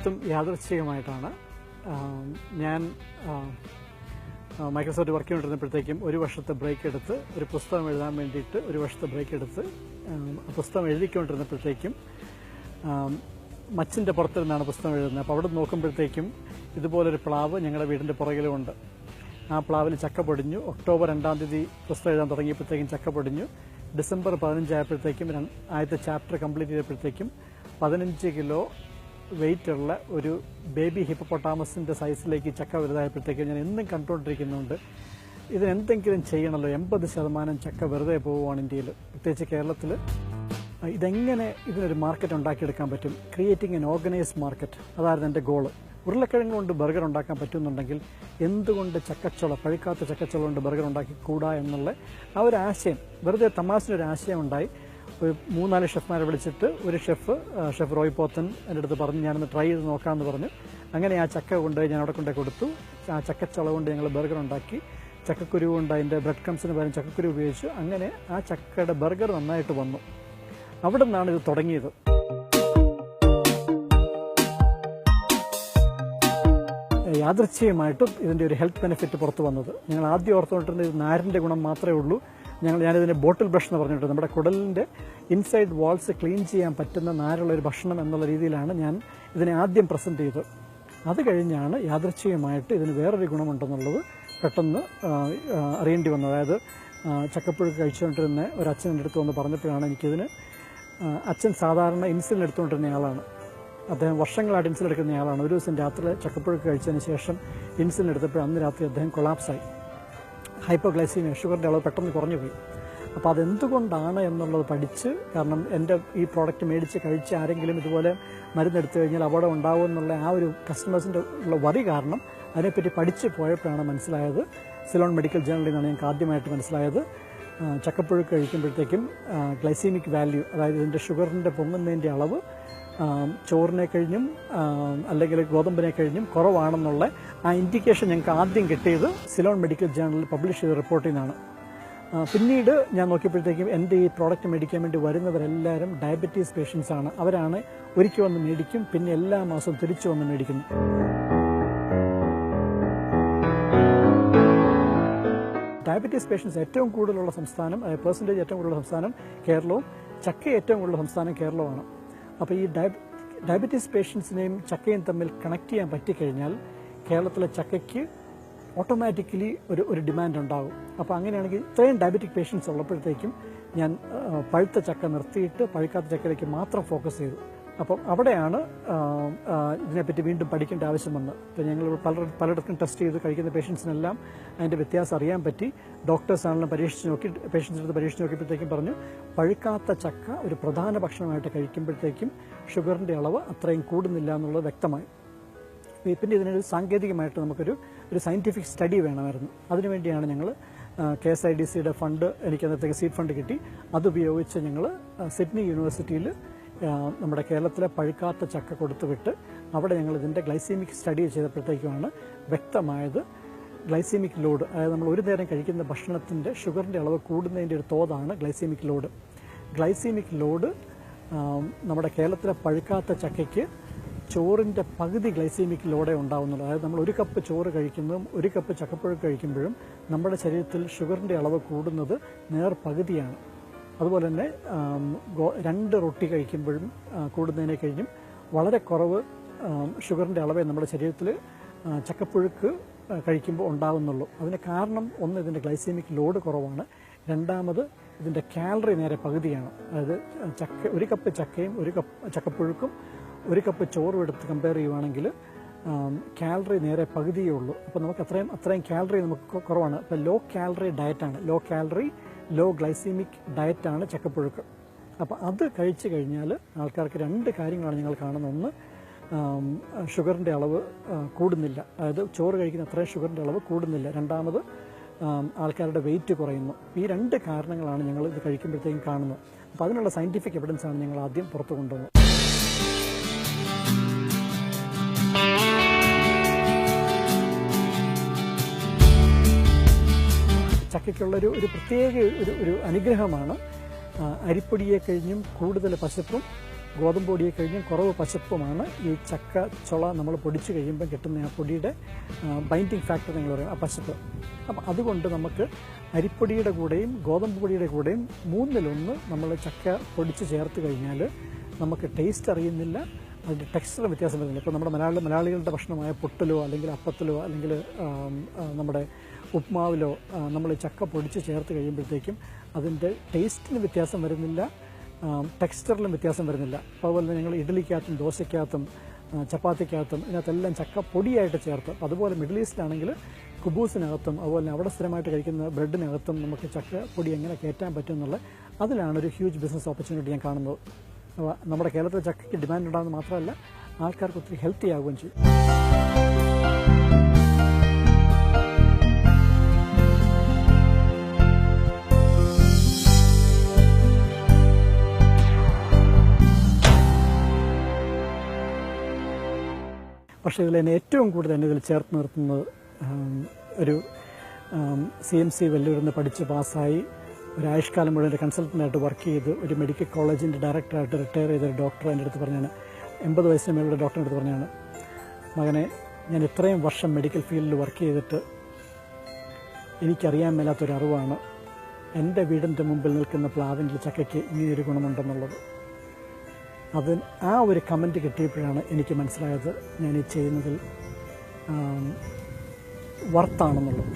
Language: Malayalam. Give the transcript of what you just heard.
തീർത്തും യാദൃച്ഛികമായിട്ടാണ്. ഞാൻ മൈക്രോസോഫ്റ്റ് വർക്ക് ചെയ്തുകൊണ്ടിരുന്നപ്പോഴത്തേക്കും ഒരു വർഷത്തെ ബ്രേക്ക് എടുത്ത് ഒരു പുസ്തകം എഴുതാൻ വേണ്ടിയിട്ട് ഒരു വർഷത്തെ ബ്രേക്ക് എടുത്ത് പുസ്തകം എഴുതിക്കൊണ്ടിരുന്നപ്പോഴത്തേക്കും മച്ചിൻ്റെ പുറത്തിരുന്നാണ് പുസ്തകം എഴുതുന്നത്. അപ്പോൾ അവിടെ നോക്കുമ്പോഴത്തേക്കും ഇതുപോലൊരു പ്ലാവ് ഞങ്ങളുടെ വീടിൻ്റെ പുറകിലുമുണ്ട്. ആ പ്ലാവിൽ ചക്ക പൊടിഞ്ഞു. ഒക്ടോബർ 2 തീയതി പുസ്തകം എഴുതാൻ തുടങ്ങിയപ്പോഴത്തേക്കും ചക്ക പൊടിഞ്ഞു. ഡിസംബർ 15 ആയപ്പോഴത്തേക്കും ആദ്യത്തെ ചാപ്റ്റർ കംപ്ലീറ്റ് ചെയ്തപ്പോഴത്തേക്കും 15 കിലോ വെയിറ്റ് ഉള്ള ഒരു ബേബി ഹിപ്പോപ്പൊട്ടാമസിൻ്റെ സൈസിലേക്ക് ചക്ക വലുതായപ്പോഴത്തേക്കും ഞാൻ എന്നും കണ്ടുകൊണ്ടിരിക്കുന്നുണ്ട്, ഇതിനെന്തെങ്കിലും ചെയ്യണമല്ലോ. 80% ചക്ക വെറുതെ പോവുകയാണ് ഇന്ത്യയിൽ, പ്രത്യേകിച്ച് കേരളത്തിൽ. ഇതെങ്ങനെ ഇതിനൊരു മാർക്കറ്റ് ഉണ്ടാക്കിയെടുക്കാൻ പറ്റും? ക്രിയേറ്റിംഗ് എൻ ഓർഗനൈസ്ഡ് മാർക്കറ്റ്, അതായിരുന്നു എൻ്റെ ഗോള്. ഉരുളക്കിഴങ്ങ് കൊണ്ട് ബർഗർ ഉണ്ടാക്കാൻ പറ്റുന്നുണ്ടെങ്കിൽ എന്തുകൊണ്ട് ചക്കച്ചുള, പഴുക്കാത്ത ചക്കച്ചുള കൊണ്ട് ബർഗർ ഉണ്ടാക്കി കൂടാ എന്നുള്ള ആ ഒരു ആശയം, വെറുതെ തമാശയൊരു ആശയം ഉണ്ടായി. ഒരു 3-4 ഷെഫ്മാരെ വിളിച്ചിട്ട് ഒരു ഷെഫ് റോയ് പോത്തൻ എൻ്റെ അടുത്ത് പറഞ്ഞു ഞാനൊന്ന് ട്രൈ ചെയ്ത് നോക്കാമെന്ന് പറഞ്ഞു. അങ്ങനെ ആ ചക്ക കൊണ്ടുപോയി ഞാൻ അവിടെ കൊണ്ടുപോയി കൊടുത്തു. ആ ചക്കച്ചുള കൊണ്ട് ഞങ്ങൾ ബർഗർ ഉണ്ടാക്കി. ചക്കക്കുരു കൊണ്ട് അതിൻ്റെ ബ്രെഡ് ക്രംസിന് പകരം ചക്കക്കുരു ഉപയോഗിച്ചു. അങ്ങനെ ആ ചക്കയുടെ ബർഗർ നന്നായിട്ട് വന്നു. അവിടെ നിന്നാണ് ഇത് തുടങ്ങിയത്. യാദൃച്ഛികമായിട്ടും ഇതിൻ്റെ ഒരു ഹെൽത്ത് ബെനിഫിറ്റ് പുറത്ത് വന്നത്. ഞങ്ങൾ ആദ്യം ഓർത്തുകൊണ്ടിരുന്നത് ഇത് നാരിൻ്റെ ഗുണം മാത്രമേ ഉള്ളൂ. ഞാനിതിനെ ബോട്ടിൽ ബ്രഷ് എന്ന് പറഞ്ഞിട്ട് നമ്മുടെ കുടലിൻ്റെ ഇൻസൈഡ് വാൾസ് ക്ലീൻ ചെയ്യാൻ പറ്റുന്ന നാരുള്ളൊരു ഭക്ഷണം എന്നുള്ള രീതിയിലാണ് ഞാൻ ഇതിനെ ആദ്യം പ്രസൻറ്റ് ചെയ്തത്. അത് കഴിഞ്ഞാണ് യാദൃച്ഛികമായിട്ട് ഇതിന് വേറൊരു ഗുണമുണ്ടെന്നുള്ളത് പെട്ടെന്ന് അറിയേണ്ടി വന്നത്. അതായത് ചക്കപ്പുഴുക്ക് കഴിച്ചുകൊണ്ടിരുന്ന ഒരു അച്ഛൻ എൻ്റെ അടുത്ത് വന്ന് പറഞ്ഞപ്പോഴാണ് എനിക്കിതിന്, അച്ഛൻ സാധാരണ ഇൻസുലിൻ എടുത്തുകൊണ്ടിരുന്ന ആളാണ്. അദ്ദേഹം വർഷങ്ങളായിട്ട് ഇൻസുലിൻ എടുക്കുന്ന ആളാണ്. ഒരു ദിവസം രാത്രി ചക്കപ്പുഴുക്ക് കഴിച്ചതിന് ശേഷം ഇൻസുലിൻ എടുത്തപ്പോൾ അന്ന് രാത്രി അദ്ദേഹം കൊളാപ്സായി. ഹൈപ്പോഗ്ലൈസീമിയ, ഷുഗറിൻ്റെ അളവ് പെട്ടെന്ന് കുറഞ്ഞു പോയി. അപ്പോൾ അതെന്തുകൊണ്ടാണ് എന്നുള്ളത് പഠിച്ച്, കാരണം എൻ്റെ ഈ പ്രോഡക്റ്റ് മേടിച്ച് കഴിച്ച് ആരെങ്കിലും ഇതുപോലെ മരുന്നെടുത്തു കഴിഞ്ഞാൽ അപകടം ഉണ്ടാവും എന്നുള്ള ആ ഒരു കസ്റ്റമേഴ്സിൻ്റെ ഉള്ള വറി കാരണം അതിനെപ്പറ്റി പഠിച്ച് പോയപ്പോഴാണ് മനസ്സിലായത്, സിലോൺ മെഡിക്കൽ ജേണലിൽ നിന്നാണ് ഞങ്ങൾക്ക് ആദ്യമായിട്ട് മനസ്സിലായത്, ചക്കപ്പുഴുക്ക് കഴിക്കുമ്പോഴത്തേക്കും ഗ്ലൈസീമിക് വാല്യൂ, അതായത് ഇതിൻ്റെ ഷുഗറിൻ്റെ പൊങ്ങുന്നതിൻ്റെ അളവ് ചോറിനെ കഴിഞ്ഞും അല്ലെങ്കിൽ ഗോതമ്പിനെ കഴിഞ്ഞും കുറവാണെന്നുള്ള ആ ഇൻഡിക്കേഷൻ ഞങ്ങൾക്ക് ആദ്യം കിട്ടിയത് സിലോൺ മെഡിക്കൽ ജേണലിൽ പബ്ലിഷ് ചെയ്ത റിപ്പോർട്ടിൽ നിന്നാണ്. പിന്നീട് ഞാൻ നോക്കിയപ്പോഴത്തേക്കും എൻ്റെ ഈ പ്രോഡക്റ്റ് മേടിക്കാൻ വേണ്ടി വരുന്നവരെല്ലാവരും ഡയബറ്റീസ് പേഷ്യൻസ് ആണ്. അവരാണ് ഒരിക്കൽ വന്ന് മേടിക്കും, പിന്നെ എല്ലാ മാസവും തിരിച്ചു വന്ന് മേടിക്കുന്നു. ഡയബറ്റീസ് പേഷ്യൻസ് ഏറ്റവും കൂടുതലുള്ള സംസ്ഥാനം, പെർസെൻറ്റേജ് ഏറ്റവും കൂടുതലുള്ള സംസ്ഥാനം കേരളവും, ചക്ക ഏറ്റവും കൂടുതലുള്ള സംസ്ഥാനം കേരളവുമാണ്. അപ്പോൾ ഈ ഡയബറ്റീസ് പേഷ്യൻസിനെയും ചക്കയും തമ്മിൽ കണക്ട് ചെയ്യാൻ പറ്റിക്കഴിഞ്ഞാൽ കേരളത്തിലെ ചക്കയ്ക്ക് ഓട്ടോമാറ്റിക്കലി ഒരു ഡിമാൻഡ് ഉണ്ടാകും. അപ്പോൾ അങ്ങനെയാണെങ്കിൽ ഇത്രയും ഡയബറ്റിക് പേഷ്യൻസ് ഉള്ളപ്പോഴത്തേക്കും ഞാൻ പഴുത്ത ചക്ക നിർത്തിയിട്ട് പഴുക്കാത്ത ചക്കയിലേക്ക് മാത്രം ഫോക്കസ് ചെയ്തു. അപ്പം അവിടെയാണ് ഇതിനെപ്പറ്റി വീണ്ടും പഠിക്കേണ്ട ആവശ്യം വന്നത്. ഇപ്പോൾ ഞങ്ങൾ പലയിടത്തും ടെസ്റ്റ് ചെയ്ത് കഴിക്കുന്ന പേഷ്യൻസിനെല്ലാം അതിൻ്റെ വ്യത്യാസം അറിയാൻ പറ്റി. ഡോക്ടേഴ്സാണെങ്കിലും പരീക്ഷിച്ച് നോക്കി, പേഷ്യൻസിൻ്റെ അടുത്ത് പരീക്ഷിച്ച് നോക്കിയപ്പോഴത്തേക്കും പറഞ്ഞു പഴുക്കാത്ത ചക്ക ഒരു പ്രധാന ഭക്ഷണമായിട്ട് കഴിക്കുമ്പോഴത്തേക്കും ഷുഗറിൻ്റെ അളവ് അത്രയും കൂടുന്നില്ല എന്നുള്ളത് വ്യക്തമായി. പിന്നെ ഇതിനൊരു സാങ്കേതികമായിട്ട് നമുക്കൊരു സയൻറ്റിഫിക് സ്റ്റഡി വേണമായിരുന്നു. അതിനുവേണ്ടിയാണ് ഞങ്ങൾ KSIDCയുടെ ഫണ്ട്, എനിക്ക് അന്നത്തേക്ക് സീഡ് ഫണ്ട് കിട്ടി. അതുപയോഗിച്ച് ഞങ്ങൾ സിഡ്നി യൂണിവേഴ്സിറ്റിയിൽ നമ്മുടെ കേരളത്തിലെ പഴുക്കാത്ത ചക്ക കൊടുത്തുവിട്ട് അവിടെ ഞങ്ങൾ ഇതിൻ്റെ ഗ്ലൈസീമിക് സ്റ്റഡി ചെയ്തപ്പോഴത്തേക്കുമാണ് വ്യക്തമായത് ഗ്ലൈസീമിക് ലോഡ്, അതായത് നമ്മൾ ഒരു നേരം കഴിക്കുന്ന ഭക്ഷണത്തിൻ്റെ ഷുഗറിൻ്റെ അളവ് കൂടുന്നതിൻ്റെ ഒരു തോതാണ് ഗ്ലൈസീമിക് ലോഡ്. ഗ്ലൈസീമിക് ലോഡ് നമ്മുടെ കേരളത്തിലെ പഴുക്കാത്ത ചക്കയ്ക്ക് ചോറിൻ്റെ പകുതി ഗ്ലൈസീമിക് ലോഡേ ഉണ്ടാവുന്നുള്ളൂ. അതായത് നമ്മൾ ഒരു കപ്പ് ചോറ് കഴിക്കുന്നതും ഒരു കപ്പ് ചക്കപ്പുഴുക്ക് കഴിക്കുമ്പോഴും നമ്മുടെ ശരീരത്തിൽ ഷുഗറിൻ്റെ അളവ് കൂടുന്നത് പകുതിയാണ്. അതുപോലെ തന്നെ 2 റൊട്ടി കഴിക്കുമ്പോഴും കൂടുന്നതിനെ കഴിഞ്ഞും വളരെ കുറവ് ഷുഗറിൻ്റെ അളവേ നമ്മുടെ ശരീരത്തിൽ ചക്കപ്പുഴുക്ക് കഴിക്കുമ്പോൾ ഉണ്ടാകുന്നുള്ളൂ. അതിന് കാരണം ഒന്ന്, ഇതിൻ്റെ ഗ്ലൈസീമിക് ലോഡ് കുറവാണ്. രണ്ടാമത്, ഇതിൻ്റെ കാലറി പകുതിയാണ്. അതായത് ഒരു കപ്പ് ചക്കയും ഒരു കപ്പ് ചക്കപ്പുഴുക്കും ഒരു കപ്പ് ചോറും എടുത്ത് കമ്പയർ ചെയ്യുവാണെങ്കിൽ കാലറി പകുതിയേ ഉള്ളൂ. അപ്പോൾ നമുക്ക് അത്രയും കാലറി നമുക്ക് കുറവാണ്. അപ്പോൾ ലോ കാലറി ഡയറ്റാണ്, ലോ കാലറി ലോ ഗ്ലൈസീമിക് ഡയറ്റാണ് ചക്കപ്പുഴുക്ക്. അപ്പോൾ അത് കഴിച്ചു കഴിഞ്ഞാൽ ആൾക്കാർക്ക് 2 കാര്യങ്ങളാണ് ഞങ്ങൾ കാണുന്നത്. ഒന്ന്, ഷുഗറിൻ്റെ അളവ് കൂടുന്നില്ല, അതായത് ചോറ് കഴിക്കുന്ന അത്രയും ഷുഗറിൻ്റെ അളവ് കൂടുന്നില്ല. രണ്ടാമത്, ആൾക്കാരുടെ വെയിറ്റ് കുറയുന്നു. ഈ 2 കാരണങ്ങളാണ് ഞങ്ങൾ ഇത് കഴിക്കുമ്പോഴത്തേക്കും കാണുന്നത്. അപ്പോൾ അതിനുള്ള സയൻറ്റിഫിക് എവിഡൻസാണ് ഞങ്ങൾ ആദ്യം പുറത്തു കൊണ്ടുവന്നത്. ചക്കയ്ക്കുള്ളൊരു പ്രത്യേക ഒരു അനുഗ്രഹമാണ്. അരിപ്പൊടിയെ കഴിഞ്ഞും കൂടുതൽ പശപ്പും ഗോതമ്പ് പൊടിയെ കഴിഞ്ഞും കുറവ് പശപ്പുമാണ് ഈ ചക്ക ചുള നമ്മൾ പൊടിച്ച് കഴിയുമ്പോൾ കിട്ടുന്ന ആ പൊടിയുടെ ബൈൻഡിങ് ഫാക്ടർ നിങ്ങൾ പറയും, ആ പശപ്പ്. അപ്പം അതുകൊണ്ട് നമുക്ക് അരിപ്പൊടിയുടെ കൂടെയും ഗോതമ്പ് പൊടിയുടെ കൂടെയും 1/3 നമ്മൾ ചക്ക പൊടിച്ച് ചേർത്ത് കഴിഞ്ഞാൽ നമുക്ക് ടേസ്റ്റ് അറിയുന്നില്ല, അതിൻ്റെ ടെക്സ്ചർ വ്യത്യാസം വരുന്നില്ല. ഇപ്പോൾ നമ്മുടെ മലയാളികളുടെ ഭക്ഷണമായ പുട്ടിലോ അല്ലെങ്കിൽ അപ്പത്തിലോ അല്ലെങ്കിൽ നമ്മുടെ ഉപ്മാവിലോ നമ്മൾ ചക്ക പൊടിച്ച് ചേർത്ത് കഴിയുമ്പോഴത്തേക്കും അതിൻ്റെ ടേസ്റ്റിന് വ്യത്യാസം വരുന്നില്ല, ടെക്സ്ചറിലും വ്യത്യാസം വരുന്നില്ല. അതുപോലെ തന്നെ ഞങ്ങൾ ഇഡ്ഡലിക്കകത്തും ദോശയ്ക്കകത്തും ചപ്പാത്തിക്കകത്തും ഇതിനകത്തെല്ലാം ചക്ക പൊടിയായിട്ട് ചേർത്ത്. അതുപോലെ മിഡിൽ ഈസ്റ്റിലാണെങ്കിൽ കുബൂസിനകത്തും അതുപോലെ അവിടെ സ്ഥിരമായിട്ട് കഴിക്കുന്ന ബ്രെഡിനകത്തും നമുക്ക് ചക്ക പൊടി എങ്ങനെ കയറ്റാൻ പറ്റും എന്നുള്ള അതിലാണ് ഒരു ഹ്യൂജ് ബിസിനസ് ഓപ്പർച്യൂണിറ്റി ഞാൻ കാണുന്നത്. നമ്മുടെ കേരളത്തിൽ ചക്കയ്ക്ക് ഡിമാൻഡ് ഉണ്ടാകുന്നത് മാത്രമല്ല, ആൾക്കാർക്ക് ഒത്തിരി ഹെൽത്തി ആവുകയും ചെയ്യും. പക്ഷേ ഇതിൽ എന്നെ ഏറ്റവും കൂടുതൽ എന്നെ ഇതിൽ ചേർത്ത് നിർത്തുന്നത് ഒരു CMC വെല്ലൂരിൽ നിന്ന് പഠിച്ച് പാസ്സായി ഒരു ആയുഷ്കാലം മുഴുവൻ ഒരു കൺസൾട്ടൻ്റായിട്ട് വർക്ക് ചെയ്ത് ഒരു മെഡിക്കൽ കോളേജിൻ്റെ ഡയറക്ടറായിട്ട് റിട്ടയർ ചെയ്തൊരു ഡോക്ടർ എൻ്റെ അടുത്ത് പറഞ്ഞാണ്, 80 വയസ്സിന് മേലുള്ള ഡോക്ടറിൻ്റെ അടുത്ത് പറഞ്ഞാണ്, മകനെ, ഞാൻ ഇത്രയും വർഷം മെഡിക്കൽ ഫീൽഡിൽ വർക്ക് ചെയ്തിട്ട് എനിക്കറിയാൻ മേലാത്തൊരറിവാണ് എൻ്റെ വീടിൻ്റെ മുമ്പിൽ നിൽക്കുന്ന പ്ലാവിൻ്റെ ചക്കയ്ക്ക് ഇങ്ങനെയൊരു ഗുണമുണ്ടെന്നുള്ളത്. ആ ഒരു കമൻറ്റ് കിട്ടിയപ്പോഴാണ് എനിക്ക് മനസ്സിലായത് ഞാൻ ഈ ചെയ്യുന്നതിൽ വർത്താണെന്നുള്ളത്.